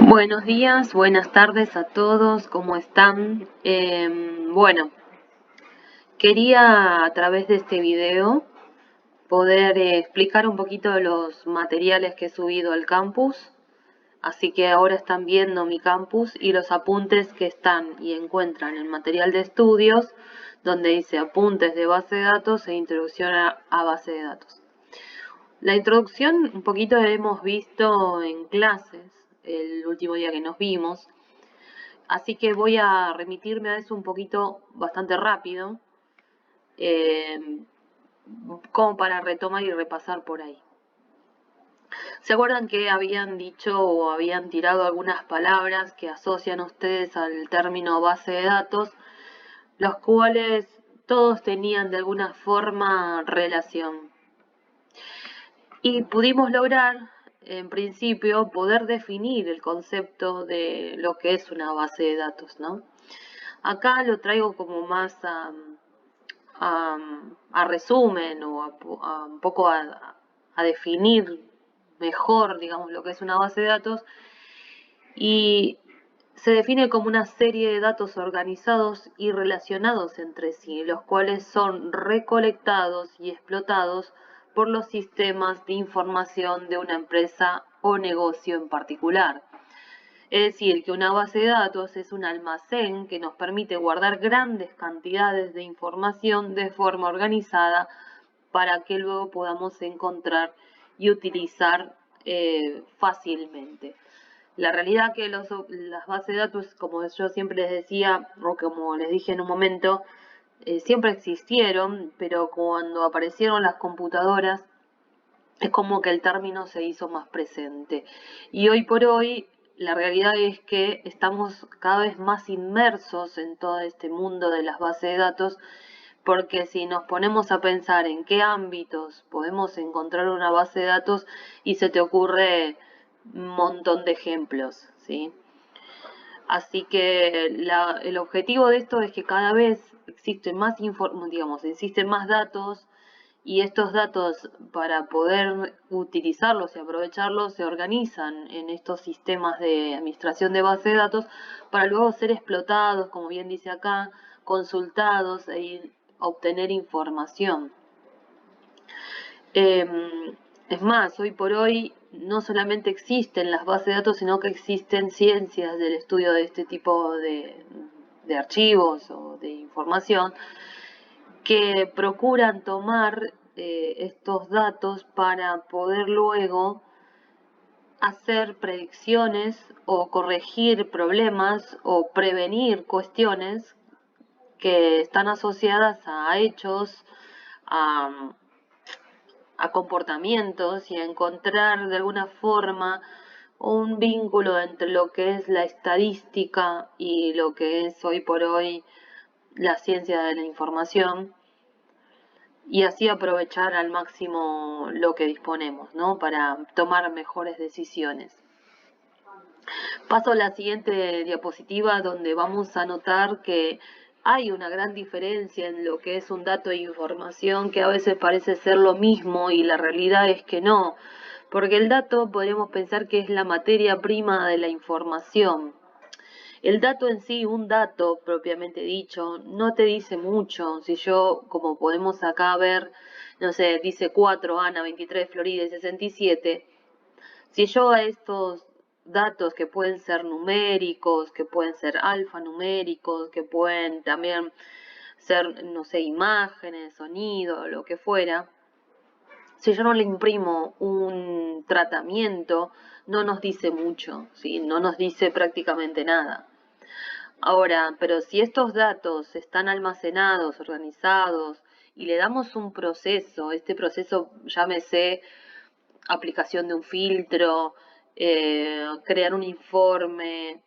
Buenos días, buenas tardes a todos, ¿cómo están? Bueno, quería a través de este video poder explicar un poquito de los materiales que he subido al campus, así que ahora están viendo mi campus y los apuntes que están y encuentran en material de estudios, donde dice apuntes de base de datos e introducción a base de datos. La introducción un poquito hemos visto en clases el último día que nos vimos. Así que voy a remitirme a eso un poquito bastante rápido, eh, como para retomar y repasar por ahí. ¿Se acuerdan que habían dicho o habían tirado algunas palabras que asocian ustedes al término base de datos, los cuales todos tenían de alguna forma relación? Y pudimos lograr, en principio, poder definir el concepto de lo que es una base de datos, ¿no? Acá lo traigo como más a resumen o un poco a definir mejor, digamos, lo que es una base de datos, y se define como una serie de datos organizados y relacionados entre sí, los cuales son recolectados y explotados por los sistemas de información de una empresa o negocio en particular. Es decir, que una base de datos es un almacén que nos permite guardar grandes cantidades de información de forma organizada para que luego podamos encontrar y utilizar fácilmente. La realidad que las bases de datos, como yo siempre les decía, o como les dije en un momento, siempre existieron, pero cuando aparecieron las computadoras, es como que el término se hizo más presente. Y hoy por hoy, la realidad es que estamos cada vez más inmersos en todo este mundo de las bases de datos, porque si nos ponemos a pensar en qué ámbitos podemos encontrar una base de datos y se te ocurre un montón de ejemplos, ¿sí? Así que el objetivo de esto es que cada vez existen más existen más datos, y estos datos, para poder utilizarlos y aprovecharlos, se organizan en estos sistemas de administración de base de datos para luego ser explotados, como bien dice acá, consultados e obtener información. Es más, hoy por hoy no solamente existen las bases de datos, sino que existen ciencias del estudio de este tipo de archivos o de información que procuran tomar estos datos para poder luego hacer predicciones o corregir problemas o prevenir cuestiones que están asociadas a hechos, a, a comportamientos, y a encontrar de alguna forma un vínculo entre lo que es la estadística y lo que es hoy por hoy la ciencia de la información, y así aprovechar al máximo lo que disponemos, ¿no? Para tomar mejores decisiones. Paso a la siguiente diapositiva, donde vamos a notar que hay una gran diferencia en lo que es un dato e información, que a veces parece ser lo mismo y la realidad es que no, porque el dato podríamos pensar que es la materia prima de la información. El dato en sí, un dato propiamente dicho, no te dice mucho. Si yo, como podemos acá ver, no sé, dice 4, Ana, 23, Florida y 67. Si yo a estos datos, que pueden ser numéricos, que pueden ser alfanuméricos, que pueden también ser, no sé, imágenes, sonido, lo que fuera, si yo no le imprimo un tratamiento, no nos dice mucho, ¿sí? No nos dice prácticamente nada. Ahora, pero si estos datos están almacenados, organizados, y le damos un proceso, este proceso, llámese aplicación de un filtro, crear un informe,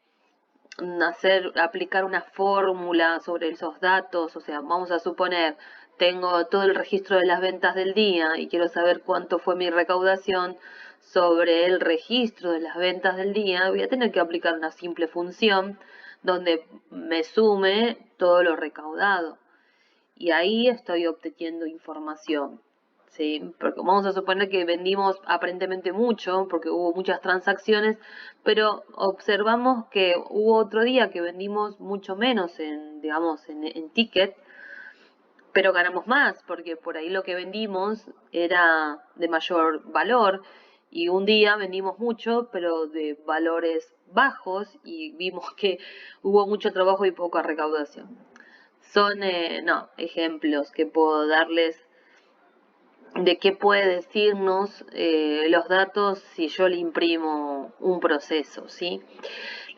aplicar una fórmula sobre esos datos, o sea, vamos a suponer, tengo todo el registro de las ventas del día y quiero saber cuánto fue mi recaudación sobre el registro de las ventas del día, voy a tener que aplicar una simple función donde me sume todo lo recaudado. Y ahí estoy obteniendo información, ¿sí? Porque vamos a suponer que vendimos aparentemente mucho, porque hubo muchas transacciones, pero observamos que hubo otro día que vendimos mucho menos digamos, en ticket, pero ganamos más, porque por ahí lo que vendimos era de mayor valor, y un día vendimos mucho, pero de valores bajos, y vimos que hubo mucho trabajo y poca recaudación. Son, no, ejemplos que puedo darles de qué puede decirnos los datos si yo le imprimo un proceso, ¿sí?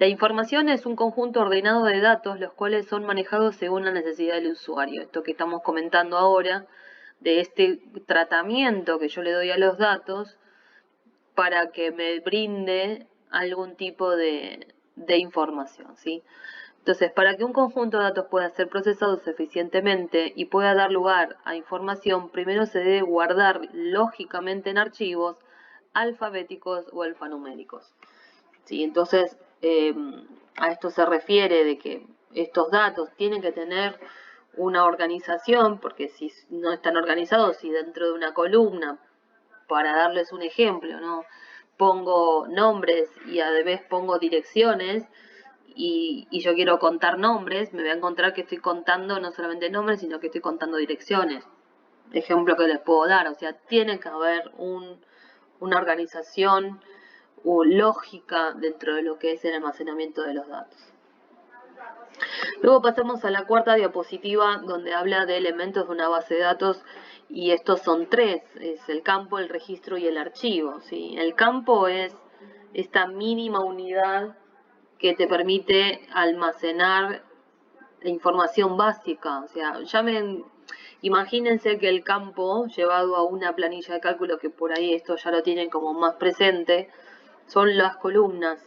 La información es un conjunto ordenado de datos los cuales son manejados según la necesidad del usuario. Esto que estamos comentando ahora, de este tratamiento que yo le doy a los datos para que me brinde algún tipo de información, ¿sí? Entonces, para que un conjunto de datos pueda ser procesado eficientemente y pueda dar lugar a información, primero se debe guardar lógicamente en archivos alfabéticos o alfanuméricos. ¿Sí? Entonces, a esto se refiere de que estos datos tienen que tener una organización, porque si no están organizados, si dentro de una columna, para darles un ejemplo, ¿no? Pongo nombres y a la vez pongo direcciones, y yo quiero contar nombres, me voy a encontrar que estoy contando no solamente nombres, sino que estoy contando direcciones. Ejemplo que les puedo dar, o sea, tiene que haber una organización o lógica dentro de lo que es el almacenamiento de los datos. Luego pasamos a la cuarta diapositiva, donde habla de elementos de una base de datos, y estos son tres: es el campo, el registro y el archivo, ¿sí? El campo es esta mínima unidad que te permite almacenar información básica. O sea, imagínense que el campo llevado a una planilla de cálculo, que por ahí esto ya lo tienen como más presente, son las columnas,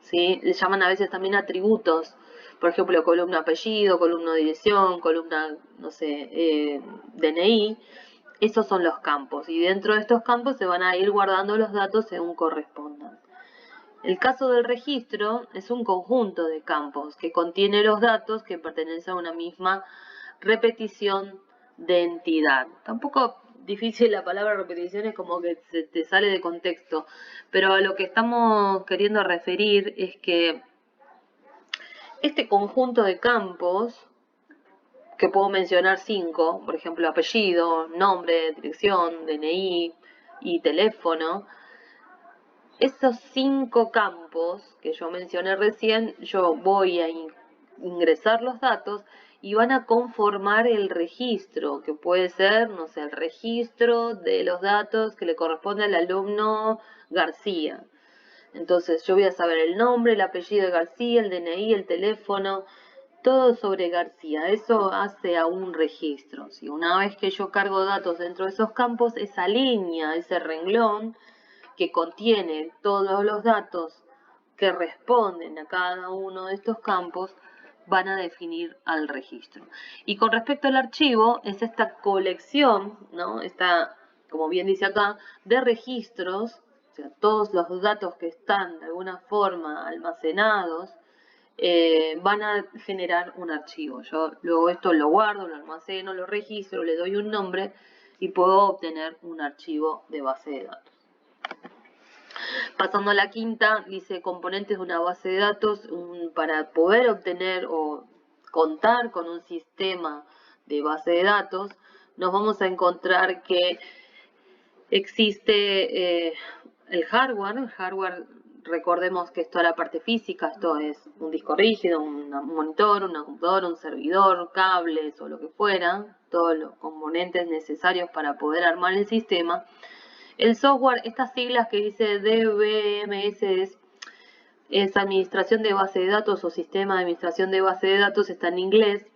¿sí? Le llaman a veces también atributos. Por ejemplo, columna apellido, columna dirección, columna, no sé, DNI. Esos son los campos, y dentro de estos campos se van a ir guardando los datos según correspondan. El caso del registro es un conjunto de campos que contiene los datos que pertenecen a una misma repetición de entidad. Tampoco difícil la palabra repetición, es como que se te sale de contexto, pero a lo que estamos queriendo referir es que este conjunto de campos, que puedo mencionar 5, por ejemplo, apellido, nombre, dirección, DNI y teléfono, esos 5 campos que yo mencioné recién, yo voy a ingresar los datos y van a conformar el registro, que puede ser, no sé, el registro de los datos que le corresponde al alumno García. Entonces yo voy a saber el nombre, el apellido de García, el DNI, el teléfono, todo sobre García. Eso hace a un registro. Si una vez que yo cargo datos dentro de esos campos, esa línea, ese renglón que contiene todos los datos que responden a cada uno de estos campos, van a definir al registro. Y con respecto al archivo, es esta colección, ¿no? Esta, como bien dice acá, de registros, o sea, todos los datos que están de alguna forma almacenados, van a generar un archivo. Yo luego esto lo guardo, lo almaceno, lo registro, le doy un nombre y puedo obtener un archivo de base de datos. Pasando a la quinta, dice componentes de una base de datos. Para poder obtener o contar con un sistema de base de datos, nos vamos a encontrar que existe el hardware. El hardware, recordemos que es toda la parte física, esto es un disco rígido, un monitor, una computadora, un servidor, cables o lo que fuera, todos los componentes necesarios para poder armar el sistema. El software, estas siglas que dice DBMS, es Administración de Base de Datos o Sistema de Administración de Base de Datos, está en inglés.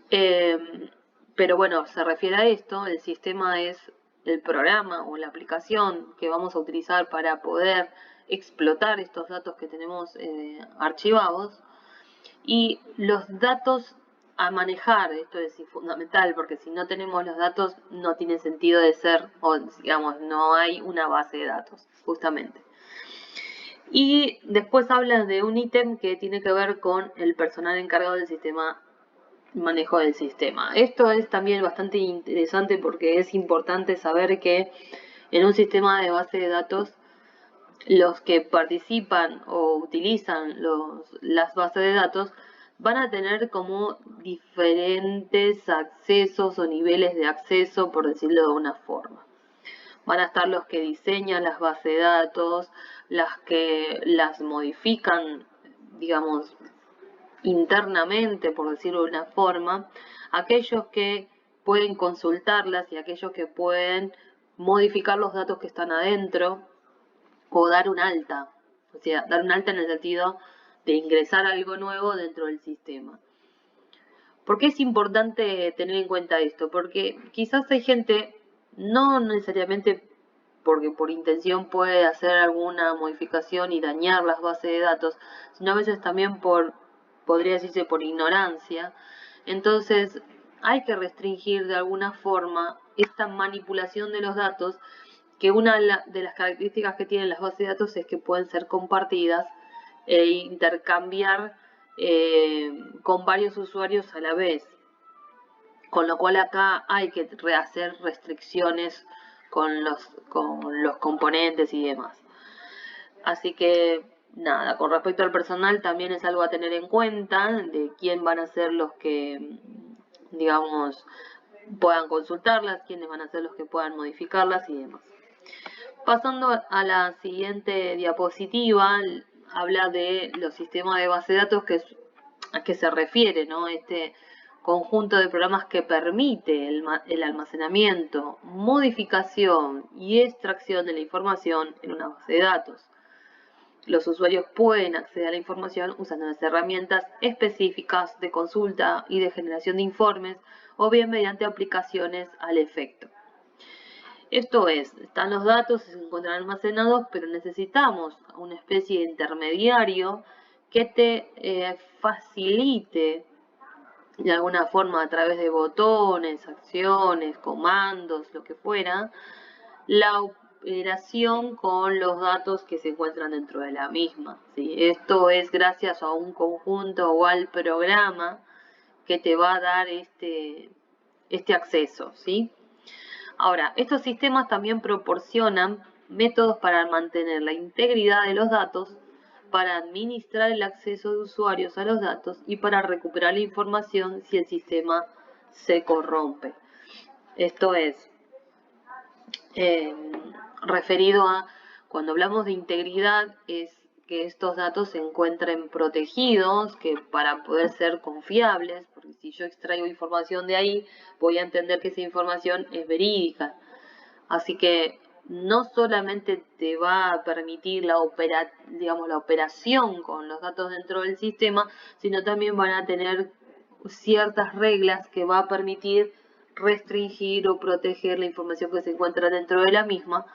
Pero bueno, se refiere a esto. El sistema es el programa o la aplicación que vamos a utilizar para poder explotar estos datos que tenemos archivados. Y los datos a manejar, esto es fundamental, porque si no tenemos los datos no tiene sentido de ser, o digamos, no hay una base de datos, justamente. Y después habla de un ítem que tiene que ver con el personal encargado del sistema manejo del sistema. Esto es también bastante interesante porque es importante saber que en un sistema de base de datos los que participan o utilizan las bases de datos van a tener como diferentes accesos o niveles de acceso, por decirlo de una forma. Van a estar los que diseñan las bases de datos, las que las modifican, digamos, internamente, por decirlo de una forma, aquellos que pueden consultarlas y aquellos que pueden modificar los datos que están adentro o dar un alta, o sea, dar un alta en el sentido de ingresar algo nuevo dentro del sistema. ¿Por qué es importante tener en cuenta esto? Porque quizás hay gente, no necesariamente porque por intención puede hacer alguna modificación y dañar las bases de datos, sino a veces también podría decirse por ignorancia. Entonces hay que restringir de alguna forma esta manipulación de los datos, que una de las características que tienen las bases de datos es que pueden ser compartidas e intercambiar con varios usuarios a la vez. Con lo cual acá hay que hacer restricciones con los componentes y demás. Así que nada, con respecto al personal también es algo a tener en cuenta de quién van a ser los que, digamos, puedan consultarlas, quiénes van a ser los que puedan modificarlas y demás. Pasando a la siguiente diapositiva, habla de los sistemas de base de datos, a qué se refiere, ¿no? Este conjunto de programas que permite el almacenamiento, modificación y extracción de la información en una base de datos. Los usuarios pueden acceder a la información usando las herramientas específicas de consulta y de generación de informes, o bien mediante aplicaciones al efecto. Esto es, están los datos, se encuentran almacenados, pero necesitamos una especie de intermediario que te facilite de alguna forma a través de botones, acciones, comandos, lo que fuera, la operación con los datos que se encuentran dentro de la misma, ¿sí? Esto es gracias a un conjunto o al programa que te va a dar este acceso, ¿sí? Ahora, estos sistemas también proporcionan métodos para mantener la integridad de los datos, para administrar el acceso de usuarios a los datos y para recuperar la información si el sistema se corrompe. Esto es referido a, cuando hablamos de integridad, es que estos datos se encuentren protegidos, que para poder ser confiables, porque si yo extraigo información de ahí, voy a entender que esa información es verídica. Así que no solamente te va a permitir la operación con los datos dentro del sistema, sino también van a tener ciertas reglas que va a permitir restringir o proteger la información que se encuentra dentro de la misma.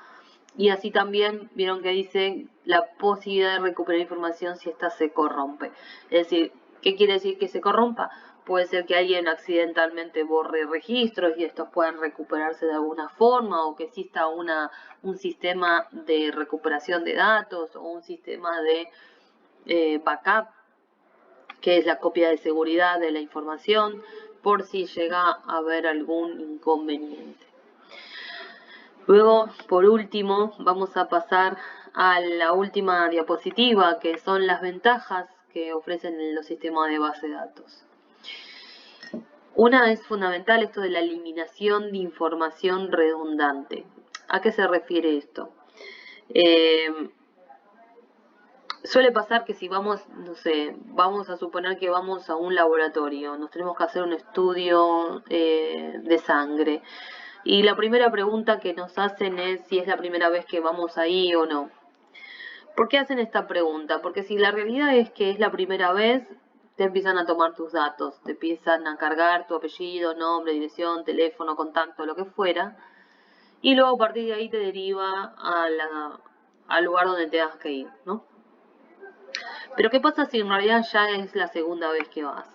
Y así también vieron que dice la posibilidad de recuperar información si ésta se corrompe. Es decir, ¿qué quiere decir que se corrompa? Puede ser que alguien accidentalmente borre registros y estos puedan recuperarse de alguna forma, o que exista un sistema de recuperación de datos o un sistema de backup, que es la copia de seguridad de la información, por si llega a haber algún inconveniente. Luego, por último, vamos a pasar a la última diapositiva, que son las ventajas que ofrecen los sistemas de base de datos. Una es fundamental, esto de la eliminación de información redundante. ¿A qué se refiere esto? Suele pasar que si vamos, no sé, vamos a suponer que vamos a un laboratorio, nos tenemos que hacer un estudio de sangre. Y la primera pregunta que nos hacen es si es la primera vez que vamos ahí o no. ¿Por qué hacen esta pregunta? Porque si la realidad es que es la primera vez, te empiezan a tomar tus datos, te empiezan a cargar tu apellido, nombre, dirección, teléfono, contacto, lo que fuera, y luego a partir de ahí te deriva al lugar donde tengas que ir, ¿no? Pero ¿qué pasa si en realidad ya es la segunda vez que vas?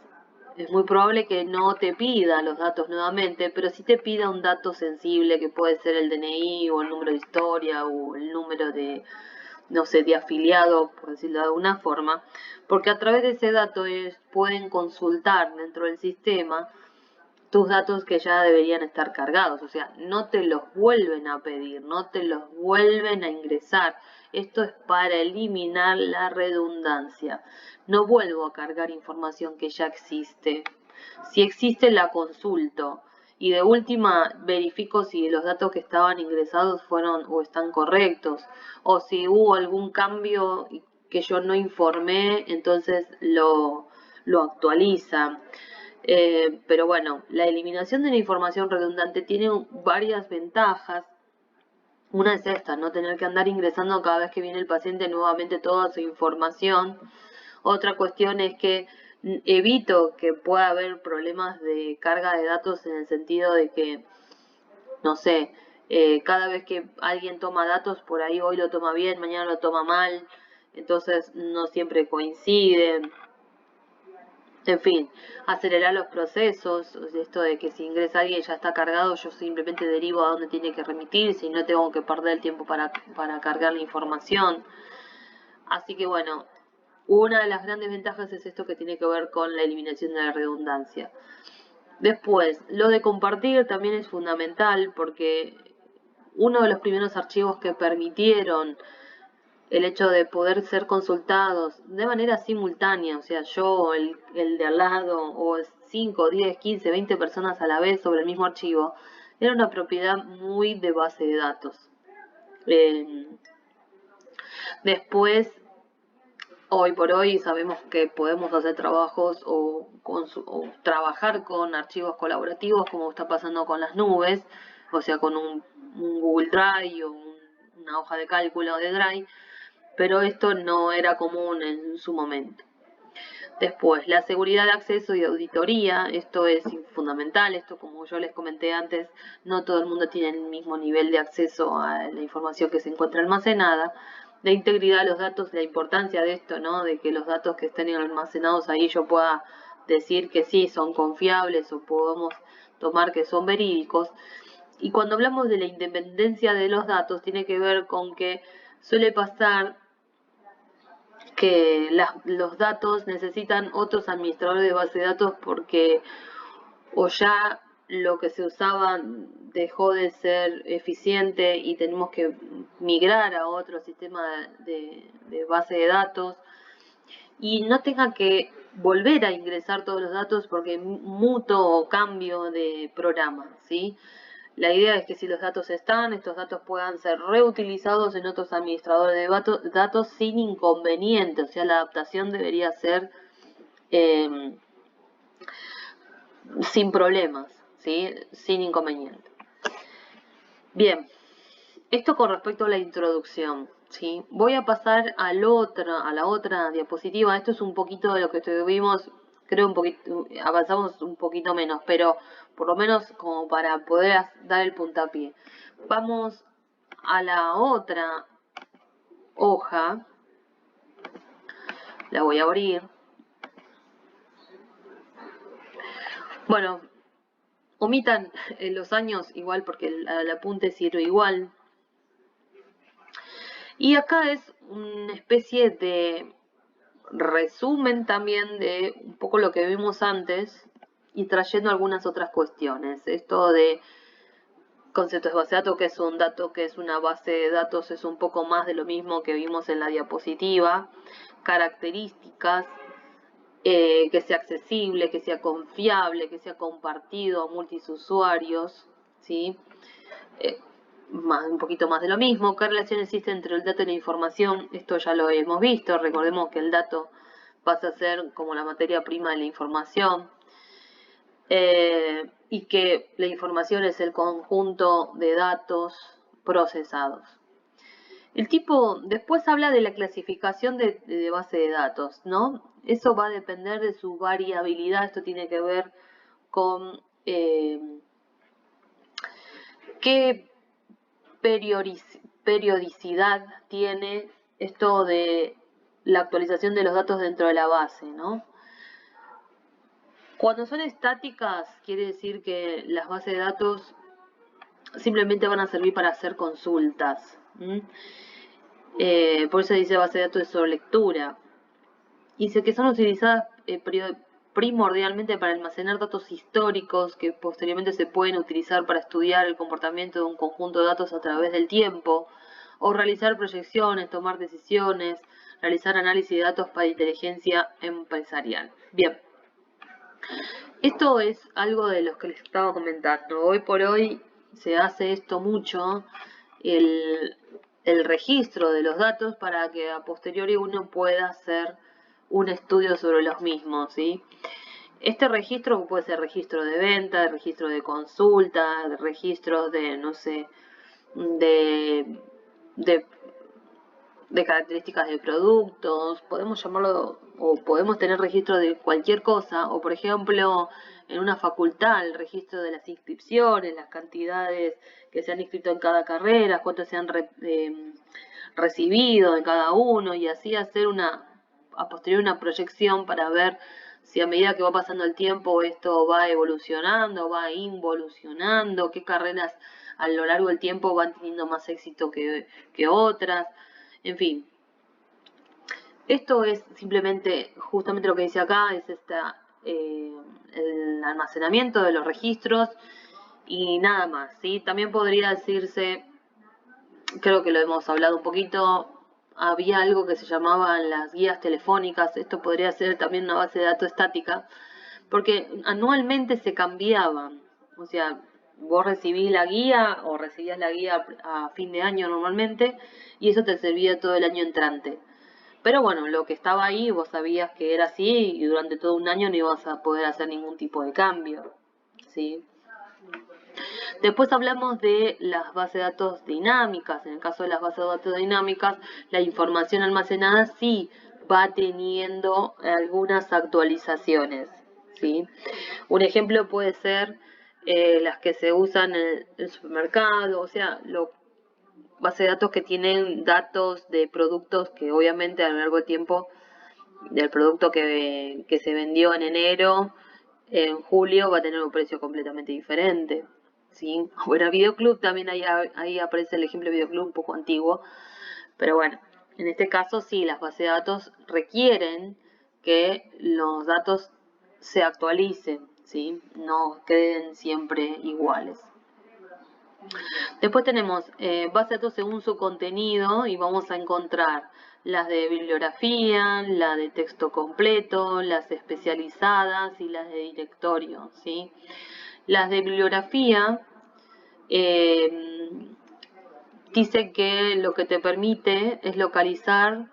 Es muy probable que no te pida los datos nuevamente, pero sí te pida un dato sensible que puede ser el DNI o el número de historia o el número de no sé, de afiliado, por decirlo de alguna forma, porque a través de ese dato ellos pueden consultar dentro del sistema tus datos que ya deberían estar cargados, o sea, no te los vuelven a pedir, no te los vuelven a ingresar. Esto es para eliminar la redundancia. No vuelvo a cargar información que ya existe. Si existe, la consulto. Y de última, verifico si los datos que estaban ingresados fueron o están correctos. O si hubo algún cambio que yo no informé, entonces lo actualiza. Pero bueno, la eliminación de la información redundante tiene varias ventajas. Una es esta, no tener que andar ingresando cada vez que viene el paciente nuevamente toda su información. Otra cuestión es que evito que pueda haber problemas de carga de datos en el sentido de que, no sé, cada vez que alguien toma datos, por ahí hoy lo toma bien, mañana lo toma mal, entonces no siempre coinciden. En fin, acelerar los procesos, esto de que si ingresa alguien ya está cargado, yo simplemente derivo a dónde tiene que remitirse y no tengo que perder el tiempo para cargar la información. Así que bueno, una de las grandes ventajas es esto que tiene que ver con la eliminación de la redundancia. Después, lo de compartir también es fundamental porque uno de los primeros archivos que permitieron el hecho de poder ser consultados de manera simultánea, o sea, yo, el de al lado, o 5, 10, 15, 20 personas a la vez sobre el mismo archivo, era una propiedad muy de base de datos. Después, hoy por hoy sabemos que podemos hacer trabajos o trabajar con archivos colaborativos, como está pasando con las nubes, o sea, con un Google Drive o una hoja de cálculo de Drive, pero esto no era común en su momento. Después, la seguridad de acceso y auditoría, esto es fundamental, esto como yo les comenté antes, no todo el mundo tiene el mismo nivel de acceso a la información que se encuentra almacenada. La integridad de los datos, la importancia de esto, ¿no? De que los datos que estén almacenados ahí yo pueda decir que sí, son confiables o podemos tomar que son verídicos. Y cuando hablamos de la independencia de los datos, tiene que ver con que suele pasar que los datos necesitan otros administradores de base de datos porque o ya lo que se usaba dejó de ser eficiente y tenemos que migrar a otro sistema de base de datos y no tenga que volver a ingresar todos los datos porque muto o cambio de programa, ¿sí? La idea es que si los datos están, estos datos puedan ser reutilizados en otros administradores de datos sin inconveniente. O sea, la adaptación debería ser sin problemas, ¿sí? Sin inconveniente. Bien, esto con respecto a la introducción, ¿sí? Voy a pasar a la otra diapositiva. Esto es un poquito de lo que tuvimos, creo un poquito, avanzamos un poquito menos, pero por lo menos como para poder dar el puntapié. Vamos a la otra hoja, la voy a abrir. Bueno, omitan los años igual porque el apunte sirve igual. Y acá es una especie de resumen también de un poco lo que vimos antes y trayendo algunas otras cuestiones. Esto de conceptos de base de datos, que es un dato, que es una base de datos, es un poco más de lo mismo que vimos en la diapositiva. Características, que sea accesible, que sea confiable, que sea compartido a multisuarios, ¿sí? Un poquito más de lo mismo. ¿Qué relación existe entre el dato y la información? Esto ya lo hemos visto. Recordemos que el dato pasa a ser como la materia prima de la información. Y que la información es el conjunto de datos procesados. El tipo después habla de la clasificación de base de datos, ¿no? Eso va a depender de su variabilidad. Esto tiene que ver con qué periodicidad tiene esto de la actualización de los datos dentro de la base, ¿no? Cuando son estáticas, quiere decir que las bases de datos simplemente van a servir para hacer consultas. Por eso dice base de datos de sobre lectura. Dice que son utilizadas primordialmente para almacenar datos históricos que posteriormente se pueden utilizar para estudiar el comportamiento de un conjunto de datos a través del tiempo, o realizar proyecciones, tomar decisiones, realizar análisis de datos para inteligencia empresarial. Bien, esto es algo de lo que les estaba comentando. Hoy por hoy se hace esto mucho, el, el registro de los datos para que a posteriori uno pueda hacer un estudio sobre los mismos, ¿sí? Este registro puede ser registro de venta, registro de consulta, registros de, no sé, de, de, de características de productos, podemos llamarlo, o podemos tener registro de cualquier cosa, o por ejemplo, en una facultad, el registro de las inscripciones, las cantidades que se han inscrito en cada carrera, cuántos se han recibido en cada uno, y así hacer a posteriori una proyección para ver si a medida que va pasando el tiempo esto va evolucionando, va involucionando, qué carreras a lo largo del tiempo van teniendo más éxito que otras, en fin. Esto es simplemente, justamente lo que dice acá, es el almacenamiento de los registros y nada más, ¿sí? También podría decirse, creo que lo hemos hablado un poquito, había algo que se llamaban las guías telefónicas, esto podría ser también una base de datos estática, porque anualmente se cambiaban, o sea, vos recibís la guía o recibías la guía a fin de año normalmente y eso te servía todo el año entrante. Pero bueno, lo que estaba ahí vos sabías que era así y durante todo un año no ibas a poder hacer ningún tipo de cambio, ¿sí? Después hablamos de las bases de datos dinámicas. En el caso de las bases de datos dinámicas, la información almacenada sí va teniendo algunas actualizaciones, ¿sí? Un ejemplo puede ser las que se usan en el supermercado, o sea, bases de datos que tienen datos de productos que obviamente a lo largo del tiempo, del producto que se vendió en enero, en julio va a tener un precio completamente diferente. ¿Sí? Bueno, Videoclub también ahí aparece el ejemplo de Videoclub un poco antiguo, pero bueno, en este caso sí, las bases de datos requieren que los datos se actualicen, ¿sí? No queden siempre iguales. Después tenemos bases de datos según su contenido y vamos a encontrar las de bibliografía, la de texto completo, las especializadas y las de directorio, ¿sí? Las de bibliografía dice que lo que te permite es localizar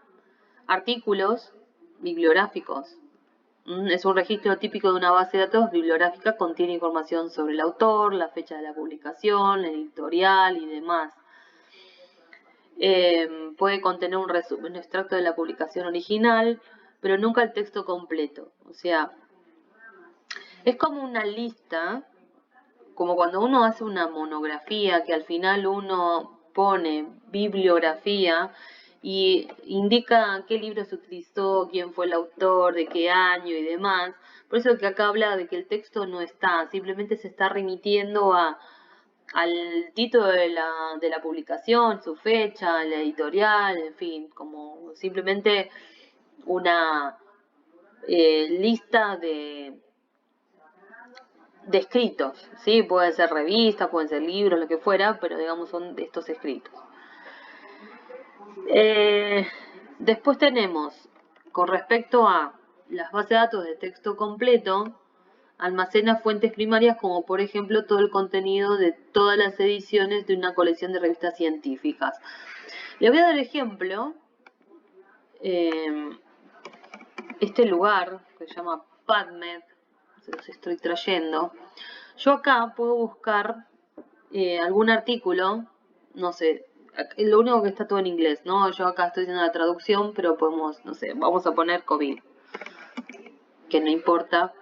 artículos bibliográficos. Es un registro típico de una base de datos bibliográfica, contiene información sobre el autor, la fecha de la publicación, el editorial y demás. Puede contener un resumen, un extracto de la publicación original, pero nunca el texto completo. O sea, es como una lista, como cuando uno hace una monografía, que al final uno pone bibliografía y indica qué libro se utilizó, quién fue el autor, de qué año y demás. Por eso que acá habla de que el texto no está, simplemente se está remitiendo al título de la publicación, su fecha, la editorial, en fin, como simplemente una lista de escritos, ¿sí? Pueden ser revistas, pueden ser libros, lo que fuera, pero digamos son de estos escritos. Después tenemos, con respecto a las bases de datos de texto completo, almacena fuentes primarias como por ejemplo todo el contenido de todas las ediciones de una colección de revistas científicas. Le voy a dar ejemplo, este lugar que se llama PubMed, se los estoy trayendo. Yo acá puedo buscar algún artículo, no sé, lo único que está todo en inglés, ¿no? Yo acá estoy haciendo la traducción, pero podemos, no sé, vamos a poner COVID, que no importa,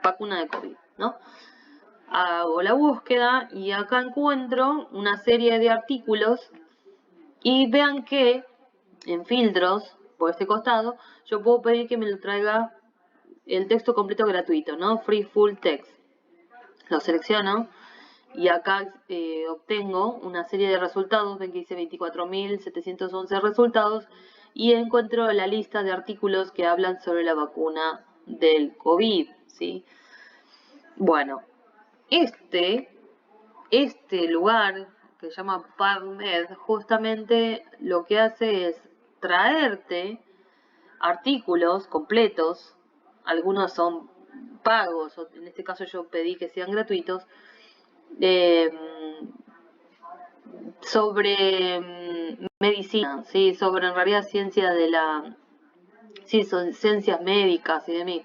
vacuna de COVID, ¿no? Hago la búsqueda y acá encuentro una serie de artículos y vean que en filtros, por este costado, yo puedo pedir que me lo traiga el texto completo gratuito, ¿no? Free Full Text. Lo selecciono Y acá obtengo una serie de resultados, ven que dice 24.711 resultados, y encuentro la lista de artículos que hablan sobre la vacuna del COVID, ¿sí? Bueno, este lugar que se llama PubMed, justamente lo que hace es traerte artículos completos, algunos son pagos, en este caso yo pedí que sean gratuitos, eh, sobre medicina, ¿sí? Sobre en realidad ciencia de la... Sí, son ciencias médicas y de mí.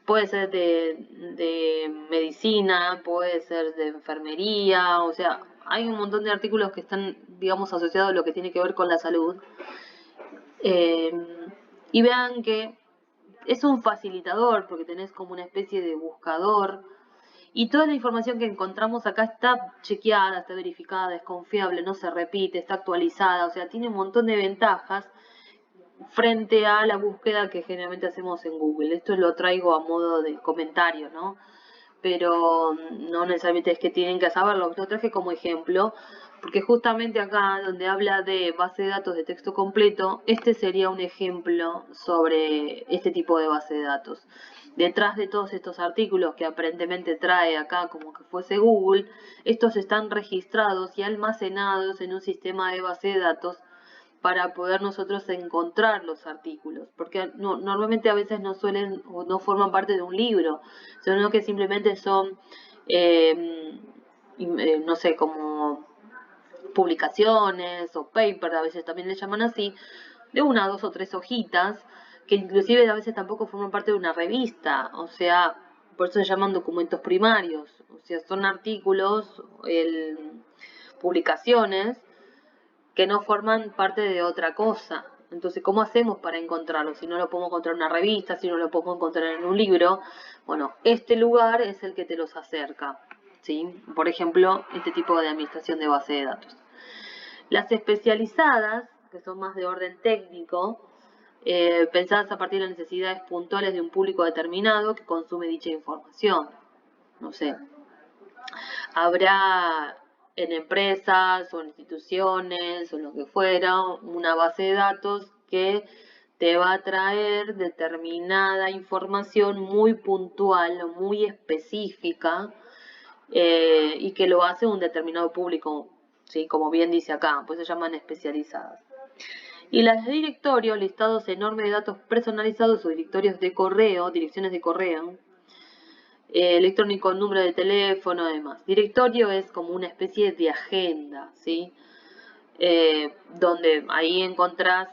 Puede ser de medicina, puede ser de enfermería, o sea, hay un montón de artículos que están, digamos, asociados a lo que tiene que ver con la salud. Eh, y vean que es un facilitador porque tenés como una especie de buscador y toda la información que encontramos acá está chequeada, está verificada, es confiable, no se repite, está actualizada, o sea, tiene un montón de ventajas frente a la búsqueda que generalmente hacemos en Google. Esto lo traigo a modo de comentario, ¿no? Pero no necesariamente es que tienen que saberlo, lo traje como ejemplo, porque justamente acá donde habla de base de datos de texto completo, este sería un ejemplo sobre este tipo de base de datos. Detrás de todos estos artículos que aparentemente trae acá como que fuese Google, estos están registrados y almacenados en un sistema de base de datos para poder nosotros encontrar los artículos, porque normalmente a veces no suelen o no forman parte de un libro, sino que simplemente son, no sé, como publicaciones o paper, a veces también le llaman así, de una, dos o tres hojitas, que inclusive a veces tampoco forman parte de una revista, o sea, por eso se llaman documentos primarios, o sea, son artículos, publicaciones, que no forman parte de otra cosa. Entonces, ¿cómo hacemos para encontrarlo? Si no lo podemos encontrar en una revista, si no lo podemos encontrar en un libro, bueno, este lugar es el que te los acerca, ¿sí? Por ejemplo, este tipo de administración de base de datos. Las especializadas, que son más de orden técnico, pensadas a partir de las necesidades puntuales de un público determinado que consume dicha información. No sé, habrá en empresas o en instituciones o lo que fuera una base de datos que te va a traer determinada información muy puntual o muy específica, y que lo hace un determinado público, ¿sí? Como bien dice acá, pues se llaman especializadas. Y las de directorio, listados enormes de datos personalizados o directorios de correo, direcciones de correo, electrónico, número de teléfono, además. Directorio es como una especie de agenda, ¿sí? Donde ahí encontrás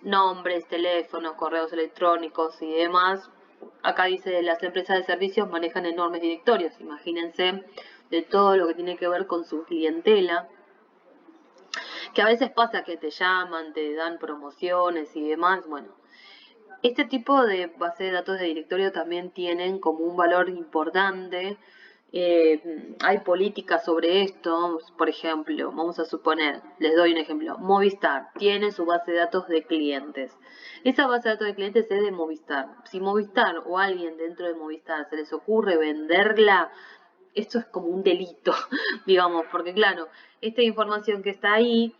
nombres, teléfonos, correos electrónicos y demás. Acá dice, las empresas de servicios manejan enormes directorios, imagínense, de todo lo que tiene que ver con su clientela, que a veces pasa que te llaman, te dan promociones y demás, bueno. Este tipo de base de datos de directorio también tienen como un valor importante. Hay políticas sobre esto, por ejemplo, vamos a suponer, les doy un ejemplo, Movistar tiene su base de datos de clientes. Esa base de datos de clientes es de Movistar. Si Movistar o alguien dentro de Movistar se les ocurre venderla, esto es como un delito, digamos, porque claro, esta información que está ahí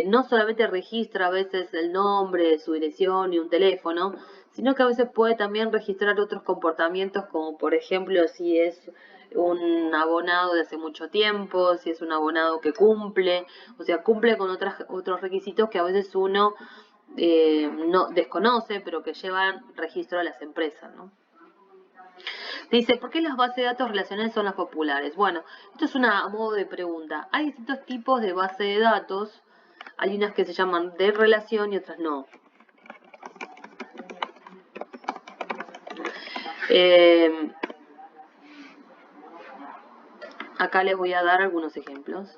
no solamente registra a veces el nombre, su dirección y un teléfono, sino que a veces puede también registrar otros comportamientos, como por ejemplo si es un abonado de hace mucho tiempo, si es un abonado que cumple, o sea, cumple con otros requisitos que a veces uno no desconoce, pero que llevan registro a las empresas, ¿no? Dice, ¿por qué las bases de datos relacionales son las populares? Bueno, esto es una modo de pregunta. Hay distintos tipos de base de datos. Hay unas que se llaman de relación y otras no. Acá les voy a dar algunos ejemplos.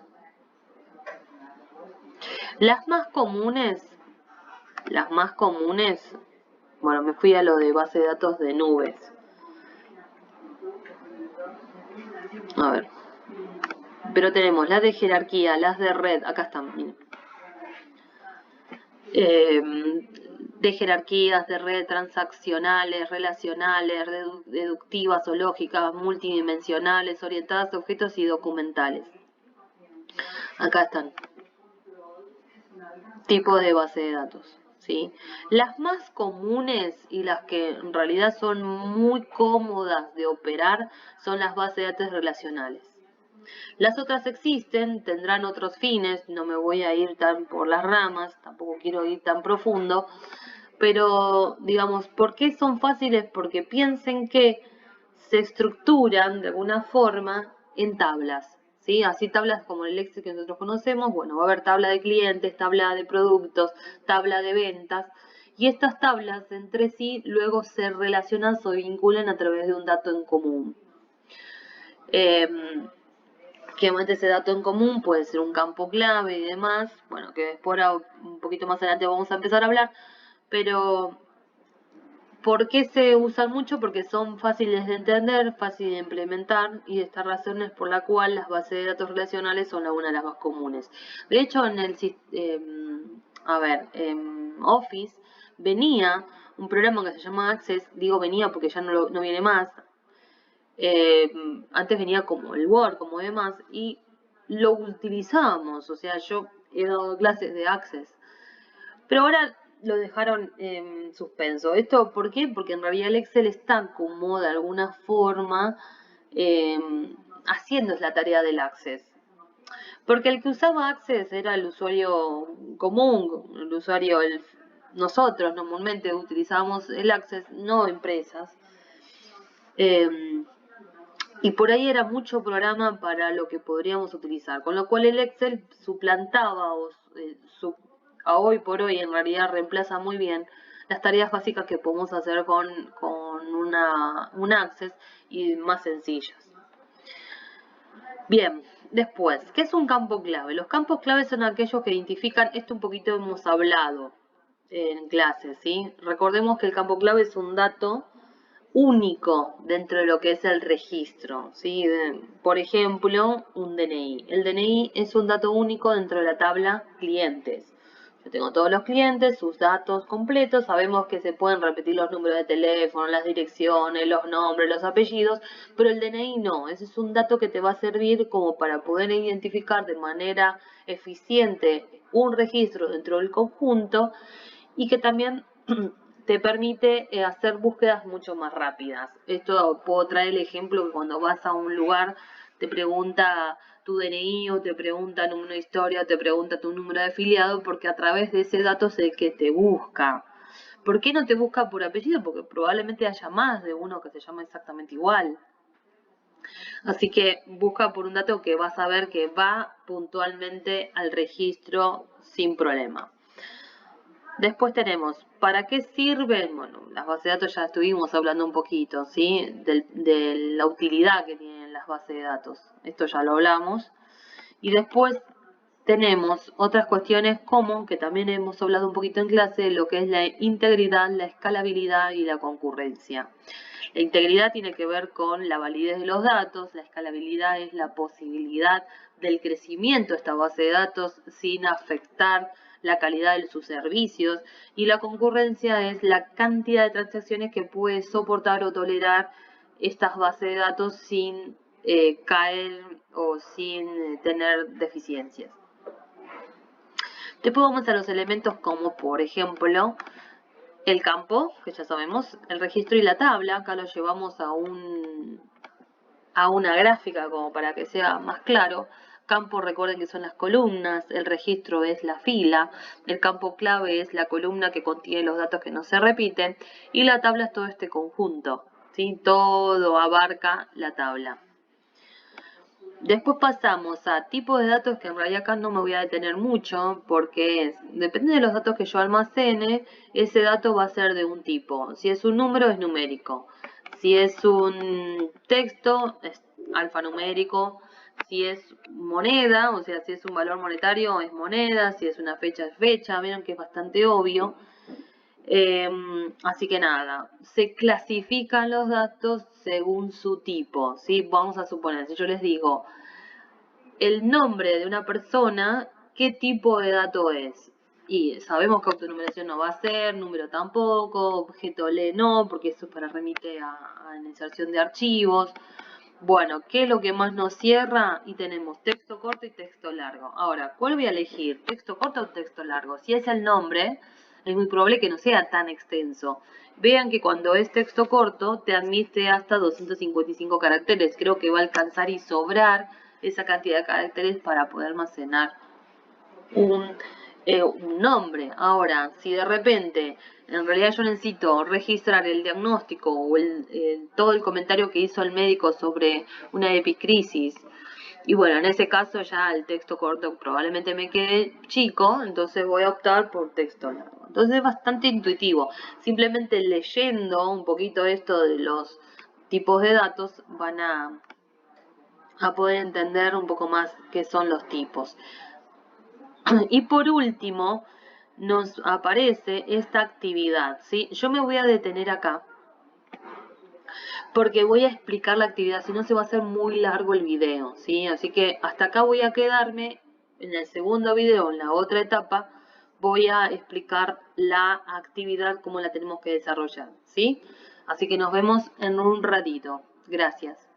Las más comunes, bueno, me fui a lo de base de datos de nubes. A ver. Pero tenemos las de jerarquía, las de red, acá están, miren. de jerarquías, de red, transaccionales, relacionales, deductivas o lógicas, multidimensionales, orientadas a objetos y documentales. Acá están. Tipos de base de datos. ¿Sí? Las más comunes y las que en realidad son muy cómodas de operar son las bases de datos relacionales. Las otras existen, tendrán otros fines, no me voy a ir tan por las ramas, tampoco quiero ir tan profundo, pero digamos, ¿por qué son fáciles? Porque piensen que se estructuran de alguna forma en tablas, ¿sí? Así tablas como el Excel que nosotros conocemos, bueno, va a haber tabla de clientes, tabla de productos, tabla de ventas, y estas tablas entre sí luego se relacionan, se vinculan a través de un dato en común. Que ese dato en común puede ser un campo clave y demás, bueno, que después un poquito más adelante vamos a empezar a hablar, pero ¿por qué se usan mucho? Porque son fáciles de entender, fáciles de implementar, y esta razón es por la cual las bases de datos relacionales son una de las más comunes. De hecho, en el Office venía un programa que se llama Access, digo venía porque ya no viene más. Antes venía como el Word, como demás, y lo utilizábamos, o sea, yo he dado clases de Access, pero ahora lo dejaron en suspenso. ¿Esto por qué? Porque en realidad el Excel está como de alguna forma haciendo la tarea del Access. Porque el que usaba Access era el usuario común, el usuario, nosotros normalmente utilizábamos el Access, no empresas. Y por ahí era mucho programa para lo que podríamos utilizar, con lo cual el Excel suplantaba a hoy por hoy en realidad reemplaza muy bien las tareas básicas que podemos hacer con un Access y más sencillas. Bien, después, ¿qué es un campo clave? Los campos clave son aquellos que identifican, esto un poquito hemos hablado en clase, ¿sí? Recordemos que el campo clave es un dato único dentro de lo que es el registro, ¿sí? Por ejemplo, un DNI. El DNI es un dato único dentro de la tabla clientes. Yo tengo todos los clientes, sus datos completos, sabemos que se pueden repetir los números de teléfono, las direcciones, los nombres, los apellidos, pero el DNI no, ese es un dato que te va a servir como para poder identificar de manera eficiente un registro dentro del conjunto y que también te permite hacer búsquedas mucho más rápidas. Esto puedo traer el ejemplo que cuando vas a un lugar te pregunta tu DNI o te pregunta número de historia o te pregunta tu número de afiliado porque a través de ese dato es el que te busca. ¿Por qué no te busca por apellido? Porque probablemente haya más de uno que se llama exactamente igual. Así que busca por un dato que vas a ver que va puntualmente al registro sin problema. Después tenemos, ¿para qué sirven? Bueno, las bases de datos ya estuvimos hablando un poquito, ¿sí? De la utilidad que tienen las bases de datos. Esto ya lo hablamos. Y después tenemos otras cuestiones como, que también hemos hablado un poquito en clase, lo que es la integridad, la escalabilidad y la concurrencia. La integridad tiene que ver con la validez de los datos, la escalabilidad es la posibilidad del crecimiento de esta base de datos sin afectar la calidad de sus servicios, y la concurrencia es la cantidad de transacciones que puede soportar o tolerar estas bases de datos sin caer o sin tener deficiencias. Después vamos a los elementos como por ejemplo el campo, que ya sabemos, el registro y la tabla. Acá lo llevamos a una gráfica como para que sea más claro. Campo, recuerden que son las columnas, el registro es la fila, el campo clave es la columna que contiene los datos que no se repiten y la tabla es todo este conjunto, ¿sí? Todo abarca la tabla. Después pasamos a tipos de datos que en realidad acá no me voy a detener mucho porque depende de los datos que yo almacene, ese dato va a ser de un tipo. Si es un número es numérico, si es un texto es alfanumérico, si es moneda, o sea, si es un valor monetario es moneda, si es una fecha es fecha, vieron que es bastante obvio. Así que nada, se clasifican los datos según su tipo, ¿sí? Vamos a suponer, si yo les digo el nombre de una persona, ¿qué tipo de dato es? Y sabemos que autonumeración no va a ser, número tampoco, objeto lee no, porque eso es para remite a la inserción de archivos. Bueno, ¿qué es lo que más nos cierra? Y tenemos texto corto y texto largo. Ahora, ¿cuál voy a elegir? ¿Texto corto o texto largo? Si es el nombre, es muy probable que no sea tan extenso. Vean que cuando es texto corto, te admite hasta 255 caracteres. Creo que va a alcanzar y sobrar esa cantidad de caracteres para poder almacenar un nombre. Ahora, si de repente en realidad yo necesito registrar el diagnóstico o todo el comentario que hizo el médico sobre una epicrisis, y bueno, en ese caso ya el texto corto probablemente me quede chico, entonces voy a optar por texto largo. Entonces es bastante intuitivo. Simplemente leyendo un poquito esto de los tipos de datos van a poder entender un poco más qué son los tipos. Y por último, nos aparece esta actividad, ¿sí? Yo me voy a detener acá porque voy a explicar la actividad, si no se va a hacer muy largo el video, ¿sí? Así que hasta acá voy a quedarme. En el segundo video, en la otra etapa, voy a explicar la actividad, cómo la tenemos que desarrollar, ¿sí? Así que nos vemos en un ratito. Gracias.